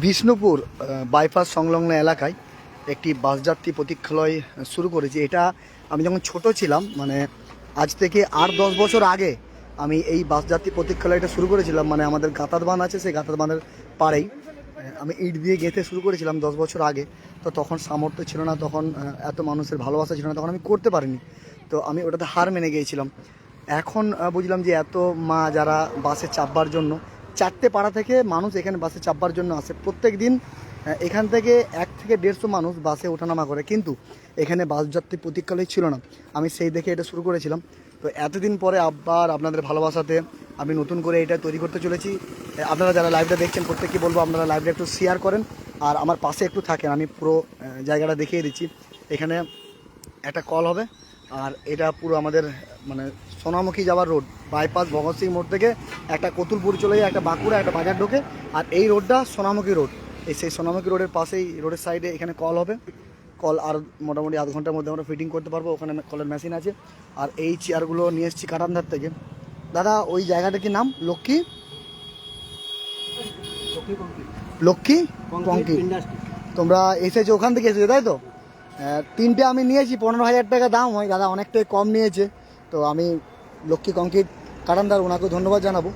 Bishnupur bypass সংলগ্ন এলাকায় একটি বাসযাত্রী প্রতীক্ষালয় শুরু করেছি। এটা আমি যখন ছোট ছিলাম, মানে আজ থেকে 8-10 বছর আগে আমি এই বাসযাত্রী প্রতীক্ষালয়টা শুরু করেছিলাম। মানে আমাদের গাতার বাঁধ আছে, সেই গাতার বাঁধের পাড়েই আমি ইট দিয়ে গেঁথে শুরু করেছিলাম 10 বছর আগে। তো তখন সামর্থ্য ছিল না, তখন এত মানুষের ভালোবাসা ছিল না, তখন আমি করতে পারিনি। তো আমি ওটাতে হার মেনে গিয়েছিলাম। এখন বুঝলাম যে এত মা যারা বাসে চাপবার জন্য 4টে পাড়া থেকে মানুষ এখানে বাসে চাপবার জন্য আসে প্রত্যেক দিন। এখান থেকে 1 থেকে 150 মানুষ বাসে ওঠানামা করে, কিন্তু এখানে বাসযাত্রী প্রতীক্ষালয় ছিল না। আমি সেই দেখে এটা শুরু করেছিলাম। তো এতদিন পরে আবার আপনাদের ভালোবাসাতে আমি নতুন করে এটা তৈরি করতে চলেছি। আপনারা যারা লাইভটা দেখছেন প্রত্যেককে বলবো আপনারা লাইভটা একটু শেয়ার করেন আর আমার পাশে একটু থাকেন। আমি পুরো জায়গাটা দেখিয়ে দিচ্ছি। এখানে একটা কল হবে, আর এটা পুরো আমাদের মানে সোনামুখী যাওয়ার রোড, বাইপাস ভগৎ সিং মোড় থেকে একটা কতুলপুর চলে যায়, একটা বাঁকুড়া, একটা বাজার ঢোকে, আর এই রোডটা সোনামুখী রোড। সেই সোনামুখী রোডের পাশেই, রোডের সাইডে এখানে কল হবে। কল আর মোটামুটি আধ ঘন্টার মধ্যে আমরা ফিটিং করতে পারবো। ওখানে কলের মেশিন আছে। আর এই চেয়ারগুলো নিয়ে এসেছি কাটানধার থেকে। দাদা ওই জায়গাটা কি নাম? লক্ষ্মী লক্ষ্মী কংক্রিট। তোমরা এসেছো ওখান থেকে এসেছো তাই তো? 3টে আমি নিয়েছি, 15,000 টাকা দাম হয়। দাদা অনেকটাই কম নিয়েছে। তো আমি লক্ষ্মী কংক্রিট কাটানদার, ওনাকে ধন্যবাদ জানাবো।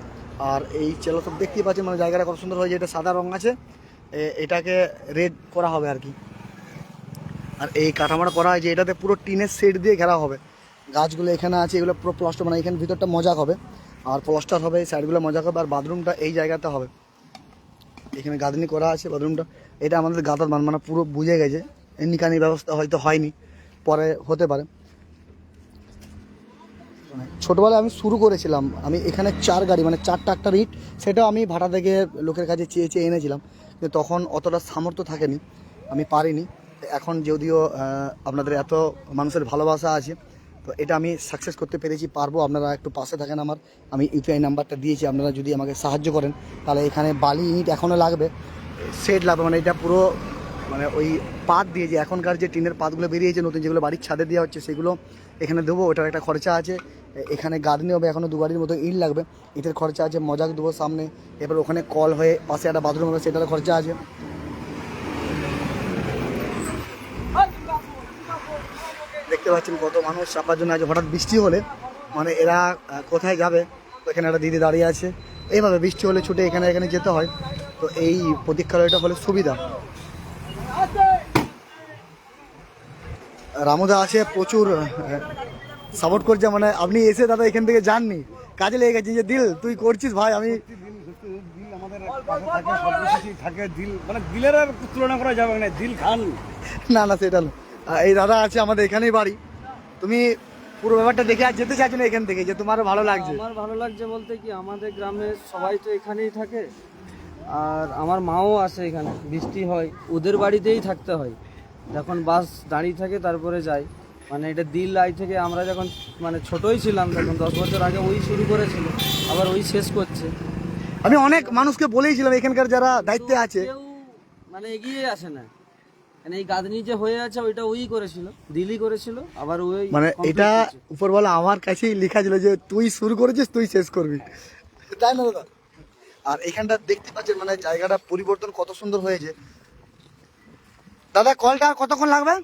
আর এই চেলো সব দেখতেই পাচ্ছেন, মানে জায়গাটা কত সুন্দর হয়েছে। এটা সাদা রঙ আছে, এটাকে রেড করা হবে আর কি। আর এই কাঠামোটা করা হয়েছে, এটাতে পুরো টিনের শেড দিয়ে ঘেরা হবে। গাছগুলো এখানে আছে, এগুলো পুরো প্লাস্টার, মানে এখানে ভিতরটা মজাক হবে আর প্লাস্টার হবে, সাইডগুলো মজাক হবে। আর বাথরুমটা এই জায়গাতে হবে, এখানে গাঁদনি করা আছে বাথরুমটা। এটা আমাদের গাঁদার মানে পুরো বুঝে গেছে। নিকানির ব্যবস্থা হয়তো হয়নি, পরে হতে পারে। ছোটোবেলায় আমি শুরু করেছিলাম, আমি এখানে 4 গাড়ি মানে 4 ট্রাক্টর ইট, সেটাও আমি ভাড়া থেকে লোকের কাছে চেয়ে চেয়ে এনেছিলাম। কিন্তু তখন অতটা সামর্থ্য থাকেনি, আমি পারিনি। এখন যদিও আপনাদের এত মানুষের ভালোবাসা আছে, তো এটা আমি সাকসেস করতে পেরেছি, পারবো। আপনারা একটু পাশে থাকেন আমার। আমি ইউপিআই নাম্বারটা দিয়েছি, আপনারা যদি আমাকে সাহায্য করেন তাহলে এখানে বালি ইট এখনও লাগবে, শেড লাগবে। মানে এটা পুরো মানে ওই পাত দিয়ে, যে এখনকার যে টিনের পাতগুলো বেরিয়েছে নতুন, যেগুলো বাড়ির ছাদে দেওয়া হচ্ছে, সেগুলো এখানে দেবো। ওটার একটা খরচা আছে। এখানে গার্ডেনি হবে, এখনও 2 গাড়ির মতো ইট লাগবে, ইটের খরচা আছে। মজাক দেবো সামনে, এবার ওখানে কল হয়ে পাশে একটা বাথরুম হবে, সেটার খরচা আছে। দেখতে পাচ্ছেন কত মানুষ চাপার জন্য আছে। হঠাৎ বৃষ্টি হলে মানে এরা কোথায় যাবে, তো এখানে একটা দিদি দাঁড়িয়ে আছে। এইভাবে বৃষ্টি হলে ছুটে এখানে এখানে যেতে হয়। তো এই প্রতীক্ষালয়টা হলে সুবিধা। রামুদা আছে, প্রচুর সাপোর্ট করছে। মানে আপনি এসে দাদা এখান থেকে যাননি, কাজে লেগে গেছে যে দিল তুই করছিস ভাই। আমি দিল আমাদের পাশে থাকে, সব কিছুই থাকে। দিল মানে দিলের আর তুলনা করা যাবে না, দিল খান। না না সেটা না। এই দাদা আছে আমাদের এখানেই বাড়ি। তুমি পুরো ব্যাপারটা দেখে আর যেতে চাইছো না এখান থেকে, যে তোমারও ভালো লাগছে? আমার ভালো লাগছে বলতে কি, আমাদের গ্রামের সবাই তো এখানেই থাকে, আর আমার মাও আসে এখানে। বৃষ্টি হয় ওদের বাড়িতেই থাকতে হয়, যখন বাস দাঁড়িয়ে থাকে তারপরে যাই। মানে এটা দিল আই থেকে আমরা যখন মানে ছোটই ছিলাম, তখন 10 বছর আগে ওই শুরু করেছিল, আবার ওই শেষ করছে। আমি অনেক মানুষকে বলেইছিলাম এখানকার যারা দায়িত্বে আছে, কেউ মানে এগিয়ে আসে না। মানে এই গাঁদনি যে হয়ে আছে ওইটা ওই করেছিল, দিলই করেছিল, আবার ওই মানে এটা উপরওয়ালা আমার কাছেই লেখা ছিল যে তুই শুরু করেছিস তুই শেষ করবি, তাই না দাদা? আর এখানটা দেখতে পাচ্ছেন মানে জায়গাটা পরিবর্তন কত সুন্দর হয়েছে। দাদা কলটা কতক্ষণ লাগবে?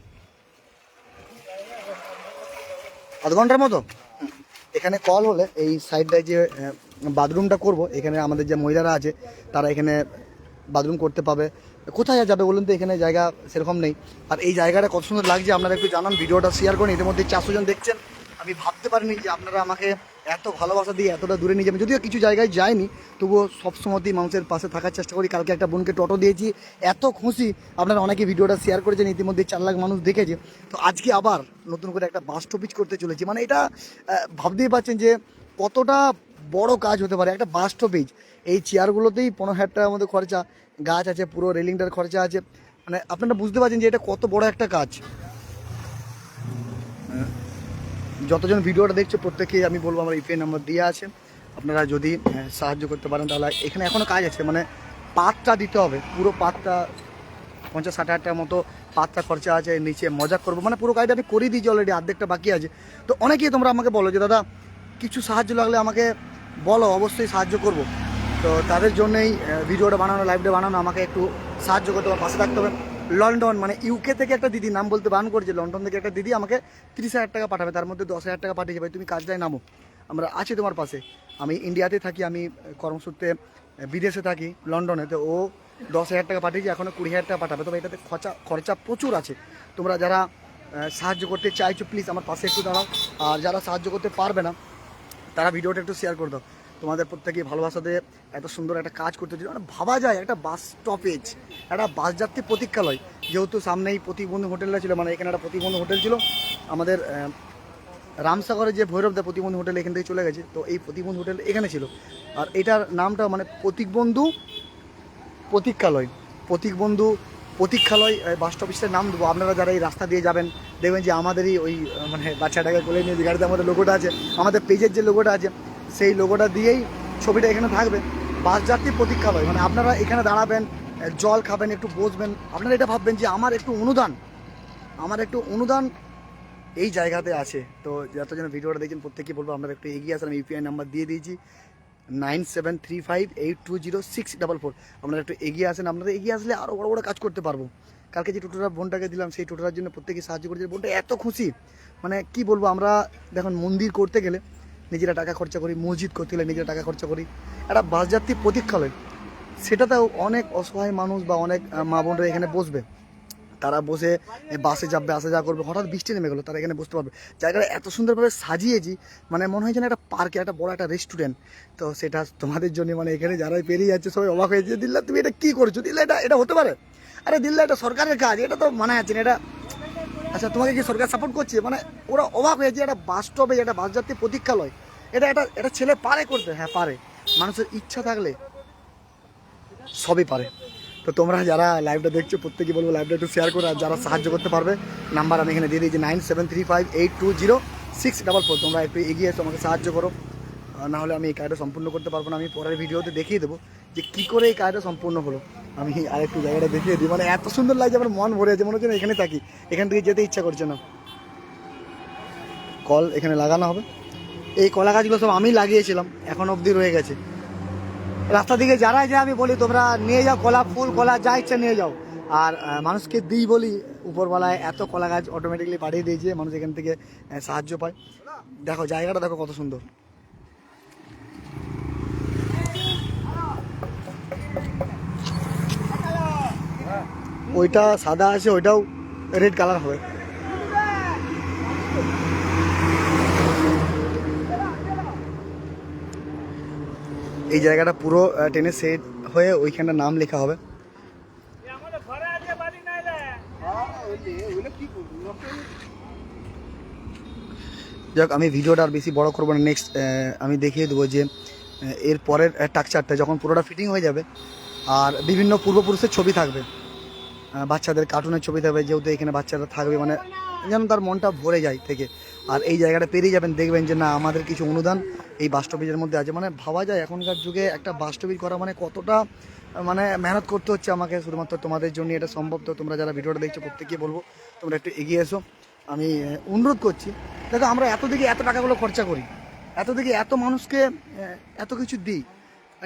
আধ ঘন্টার মতো। এখানে কল হলে এই সাইডটায় যে বাথরুমটা করব, এখানে আমাদের যে মহিলারা আছে তারা এখানে বাথরুম করতে পাবে। কোথায় যাবে বলুন তো, এখানে জায়গা সেরকম নেই। আর এই জায়গাটা কত সুন্দর লাগছে আপনারা একটু জানান, ভিডিওটা শেয়ার করুন। এর মধ্যে 400 জন দেখছেন। আমি ভাবতে পারিনি যে আপনারা আমাকে এত ভালোবাসা দিয়ে এতটা দূরে নিয়ে যাবেন। যদিও কিছু জায়গায় যায়নি, তবুও সবসময়তেই মানুষের পাশে থাকার চেষ্টা করি। কালকে একটা বোনকে টোটো দিয়েছি, এত খুশি। আপনারা অনেকে ভিডিওটা শেয়ার করেছেন, ইতিমধ্যে 4 লাখ মানুষ দেখেছে। তো আজকে আবার নতুন করে একটা বাস স্টপেজ করতে চলেছি। মানে এটা ভাবতেই পারছেন যে কতটা বড় কাজ হতে পারে একটা বাস স্টপেজ। এই চেয়ারগুলোতেই 15,000 টাকার মধ্যে খরচা, গাছ আছে, পুরো রেলিংটার খরচা আছে। মানে আপনারা বুঝতে পারছেন যে এটা কত বড় একটা কাজ। যতজন ভিডিওটা দেখছে প্রত্যেকেই আমি বলবো আমার ইউপিআই নাম্বার দেওয়া আছে, আপনারা যদি সাহায্য করতে পারেন তাহলে। এখানে এখনও কাজ আছে, মানে পাতটা দিতে হবে, পুরো পাতটা 50-60 হাজার টাকার মতো পাতটা খরচা আছে। নিচে মজা করবো, মানে পুরো কাজটা আমি করে দিয়েছি অলরেডি, অর্ধেকটা বাকি আছে। তো অনেকেই তোমরা আমাকে বলো যে দাদা কিছু সাহায্য লাগলে আমাকে বলো, অবশ্যই সাহায্য করব। তো তাদের জন্যই ভিডিওটা বানানো, লাইভটা বানানো, আমাকে একটু সাহায্য করতে হবে, পাশে থাকতে হবে। লন্ডন মানে ইউকে থেকে একটা দিদি, নাম বলতে বারণ করেছে, লন্ডন থেকে একটা দিদি আমাকে 30,000 টাকা পাঠাবে, তার মধ্যে 10,000 টাকা পাঠিয়ে যাবে, তুমি কাজটায় নামো, আমরা আছি তোমার পাশে। আমি ইন্ডিয়াতে থাকি, আমি কর্মসূত্রে বিদেশে থাকি লন্ডনে, তো ও 10,000 টাকা পাঠিয়েছি, এখনও 20,000 টাকা পাঠাবে। তবে এটাতে খরচা প্রচুর আছে। তোমরা যারা সাহায্য করতে চাইছো প্লিজ আমার পাশে একটু দাঁড়াও, আর যারা সাহায্য করতে পারবে না তারা ভিডিওটা একটু শেয়ার করে দাও। তোমাদের প্রত্যেকেই ভালোবাসাতে এত সুন্দর একটা কাজ করতে হচ্ছে, মানে ভাবা যায় একটা বাস স্টপেজ, একটা বাস যাত্রী প্রতীক্ষালয়, যেহেতু সামনেই প্রতিবন্ধু হোটেলটা ছিল, মানে এখানে একটা প্রতিবন্ধু হোটেল ছিল আমাদের রামসাগরের যে ভৈরবদা প্রতিবন্ধু হোটেল এখান থেকে চলে গেছে, তো এই প্রতিবন্ধু হোটেল এখানে ছিল। আর এটার নামটা মানে প্রতীকবন্ধু প্রতীক্ষালয়, প্রতীক্ষালয় বাস স্টপেজটার নাম দেবো। আপনারা যারা এই রাস্তা দিয়ে যাবেন দেখবেন যে আমাদেরই ওই মানে বাচ্চাটাকে কোলে নিয়ে যে গাড়িতে আমাদের লোগোটা আছে, আমাদের পেজের যে লোগোটা আছে সেই লোগোটা দিয়েই ছবিটা এখানে থাকবে, বাস যাত্রী প্রতীক্ষালয়। মানে আপনারা এখানে দাঁড়াবেন, জল খাবেন, একটু বসবেন, আপনারা এটা ভাববেন যে আমার একটু অনুদান এই জায়গাতে আছে। তো যতজন ভিডিওটা দেখছেন প্রত্যেকেই বলবো আপনারা একটু এগিয়ে আসেন। আমি ইউপিআই নাম্বার দিয়ে দিয়েছি 9735820644। আপনারা একটু এগিয়ে আসেন, আপনারা এগিয়ে আসলে আরও বড় বড় কাজ করতে পারবো। কালকে যে টোটোটা বোনটাকে দিলাম সেই টোটোটার জন্য প্রত্যেকে সাহায্য করেছে, বোনটা এত খুশি, মানে কি বলবো। আমরা দেখুন মন্দির করতে গেলে নিজেরা টাকা খরচা করি, মসজিদ করতে গেলে নিজেরা টাকা খরচা করি, একটা বাসযাত্রী প্রতীক্ষালয় সেটাতেও অনেক অসহায় মানুষ বা অনেক মা বোনরা এখানে বসবে, তারা বসে বাসে যাবে, আসা যাওয়া করবে, হঠাৎ বৃষ্টি নেমে গেলো, তারা এখানে বসতে পারবে। জায়গাটা এত সুন্দরভাবে সাজিয়েছি, মানে মনে হয় যেন একটা পার্কে, একটা বড় একটা রেস্টুরেন্ট। তো সেটা তোমাদের জন্য, মানে এখানে যারাই পেরিয়ে যাচ্ছে সবাই অবাক হয়েছে, দিল্লা তুমি এটা কী করছো, দিল্লা এটা হতে পারে? আরে দিল্লা এটা সরকারের কাজ, এটা তো মানে আছে না এটা। আচ্ছা তোমাকে কি সরকার সাপোর্ট করছে? মানে ওরা অবাক হয়েছে, একটা বাস স্টপে একটা বাস যাত্রী প্রতীক্ষালয়, এটা ছেলে পারে করতে। হ্যাঁ পারে, মানুষের ইচ্ছা থাকলে সবই পারে। তো তোমরা যারা লাইভটা দেখছো প্রত্যেকেই বলবো লাইভটা একটু শেয়ার করো, আর যারা সাহায্য করতে পারবে নাম্বার আমি এখানে দিয়ে দিয়েছি 9735820644। তোমরা একটু এগিয়ে এসো, আমাকে সাহায্য করো, না হলে আমি এই কাজটা সম্পূর্ণ করতে পারবো না। আমি পরের ভিডিওতে দেখিয়ে দেবো যে কী করে এই কাজটা সম্পূর্ণ হলো। আমি আরেকটু জায়গাটা দেখিয়ে দিই, মানে এত সুন্দর লাগছে, আমার মন ভরে আছে, মনে হচ্ছে না এখানে থাকি, এখান থেকে যেতে ইচ্ছা করছে না। কল এখানে লাগানো হবে, এই কলা গাছগুলো সব আমি লাগিয়েছিলাম, এখন অবধি রয়ে গেছে। রাস্তা দিকে যারাই যায় আমি বলি তোমরা নিয়ে যাও কলা, ফুল কলা যা ইচ্ছা নিয়ে যাও। আর মানুষকে দিই বলি, উপরবেলায় এত কলা গাছ অটোমেটিকলি পাঠিয়ে দিয়েছে, মানুষ এখান থেকে সাহায্য পায়। দেখো জায়গাটা দেখো কত সুন্দর। ওইটা সাদা আছে, ওইটাও রেড কালার হবে। এই জায়গাটা পুরো টেনে সেট হয়ে ওইখানটা নাম লেখা হবে। যাক আমি ভিডিওটা আর বেশি বড় করবো না, নেক্সট আমি দেখিয়ে দেবো যে এর পরের স্ট্রাকচারটা যখন পুরোটা ফিটিং হয়ে যাবে, আর বিভিন্ন পূর্বপুরুষের ছবি থাকবে, বাচ্চাদের কার্টুনের ছবি থাকবে, যেহেতু এখানে বাচ্চারা থাকবে, মানে যেন তার মনটা ভরে যায় থেকে। আর এই জায়গাটা পেরিয়ে যাবেন দেখবেন যে না আমাদের কিছু অনুদান এই বাস স্টপেজের মধ্যে আছে। মানে ভাবা যায় এখনকার যুগে একটা বাস স্টপেজ করা মানে কতটা মানে মেহনত করতে হচ্ছে আমাকে, শুধুমাত্র তোমাদের জন্য এটা সম্ভব। তো তোমরা যারা ভিডিওটা দেখছো প্রত্যেকেই বলবো তোমরা একটু এগিয়ে এসো, আমি অনুরোধ করছি। দেখো আমরা এত দিকে এত টাকাগুলো খরচা করি, এত দিকে এত মানুষকে এত কিছু দিই,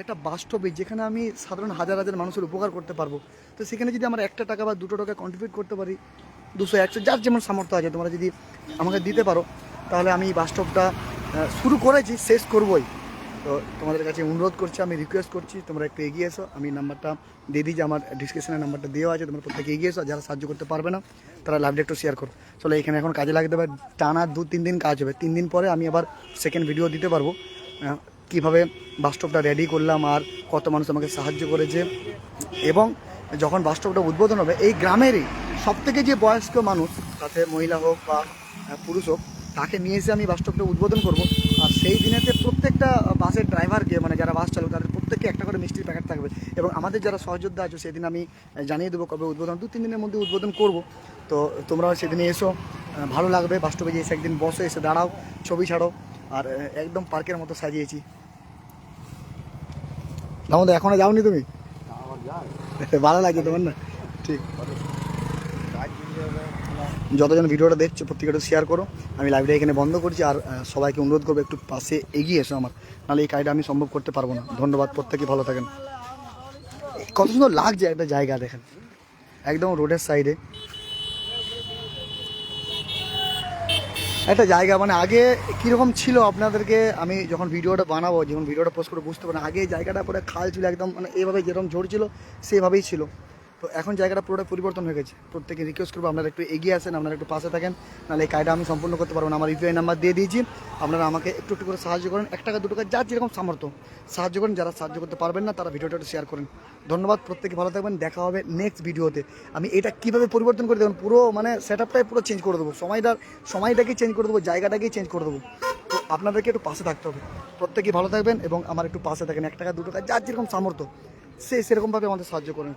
একটা বাস স্টপেজ যেখানে আমি সাধারণ হাজার হাজার মানুষের উপকার করতে পারবো, তো সেখানে যদি আমার 1 টাকা বা 2 টাকা কন্ট্রিবিউট করতে পারি, 200 100 যার যেমন সামর্থ্য আছে, তোমরা যদি আমাকে দিতে পারো, তাহলে আমি বাস স্টপটা শুরু করেছি, শেষ করবই। তো তোমাদের কাছে অনুরোধ করছি, আমি রিকোয়েস্ট করছি তোমরা একটু এগিয়ে এসো। আমি নাম্বারটা দিয়ে দিই, যে আমার ডিসক্রিপশনে নাম্বারটা দেওয়া আছে, তোমরা প্রত্যেকে এগিয়ে এসো। যারা সাহায্য করতে পারবে না তারা লাইভটা একটু শেয়ার করো। চলো এখানে এখন কাজে লাগতে পারে, টানা 2-3 দিন কাজ হবে, 3 দিন পরে আমি আবার সেকেন্ড ভিডিও দিতে পারবো কীভাবে বাস স্টপটা রেডি করলাম আর কত মানুষ আমাকে সাহায্য করেছে। এবং যখন বাস স্টপটা উদ্বোধন হবে, এই গ্রামেরই সবথেকে যে বয়স্ক মানুষ, তাতে মহিলা হোক বা পুরুষ হোক, তাকে নিয়ে এসে আমি বাস স্টপটা উদ্বোধন করব। আর সেই দিনেতে প্রত্যেকটা বাসের ড্রাইভারকে, মানে যারা বাস চালক তাদের প্রত্যেককে একটা করে মিষ্টির প্যাকেট থাকবে। এবং আমাদের যারা সহযোদ্ধা আছে সেদিন আমি জানিয়ে দেবো কবে উদ্বোধন, 2-3 দিনের মধ্যে উদ্বোধন করব। তো তোমরা সেদিনে এসো, ভালো লাগবে। বাস স্টপে এসে একদিন বসো, এসে দাঁড়াও, ছবি ছাড়ো। আর একদম পার্কের মতো সাজিয়েছি। আমাদের এখনো যাওনি তুমি? ভালো লাগছে তোমার না? ঠিক। যতজন ভিডিওটা দেখছো প্রত্যেকে একটু শেয়ার করো। আমি লাইভটা এখানে বন্ধ করছি, আর সবাইকে অনুরোধ করবো একটু পাশে এগিয়ে এসো আমার, নাহলে এই কাজটা আমি সম্ভব করতে পারবো না। ধন্যবাদ, প্রত্যেকে ভালো থাকেন। কত সুন্দর লাগছে একটা জায়গা দেখেন, একদম রোডের সাইডে একটা জায়গা। মানে আগে কীরকম ছিল আপনাদেরকে আমি যখন ভিডিওটা বানাবো, যখন ভিডিওটা পোস্ট করে বুঝতে পারেন, আগে এই জায়গাটা পুরো খাল ছিল একদম, মানে এইভাবে যেরকম ঝড় ছিল সেভাবেই ছিল। তো এখন জায়গাটা পুরোটা পরিবর্তন হয়ে গেছে। প্রত্যেকে রিকোয়েস্ট করবো আপনারা একটু এগিয়ে আসেন, আপনারা একটু পাশে থাকেন, নাহলে এই কাজটা আমি সম্পূর্ণ করতে পারবো না। আমার ইউপিআই নাম্বার দিয়ে দিয়েছি, আপনারা আমাকে একটু একটু করে সাহায্য করেন, 1 টাকা 2 টাকা যার যেরকম সামর্থ্য সাহায্য করেন। যারা সাহায্য করতে পারবেন না তারা ভিডিওটা একটু শেয়ার করেন। ধন্যবাদ, প্রত্যেকে ভালো থাকবেন। দেখা হবে নেক্সট ভিডিওতে। আমি এটা কীভাবে পরিবর্তন করে দেবেন, পুরো মানে সেট আপটাই পুরো চেঞ্জ করে দেবো, সময়টাকে চেঞ্জ করে দেবো, জায়গাটাকেই চেঞ্জ করে দেবো। তো আপনাদেরকে একটু পাশে থাকতে হবে। প্রত্যেকেই ভালো থাকবেন এবং আমার একটু পাশে থাকেন। 1 টাকা 2 টাকা যার যেরকম সামর্থ্য সেরকমভাবে আমাদের সাহায্য করেন।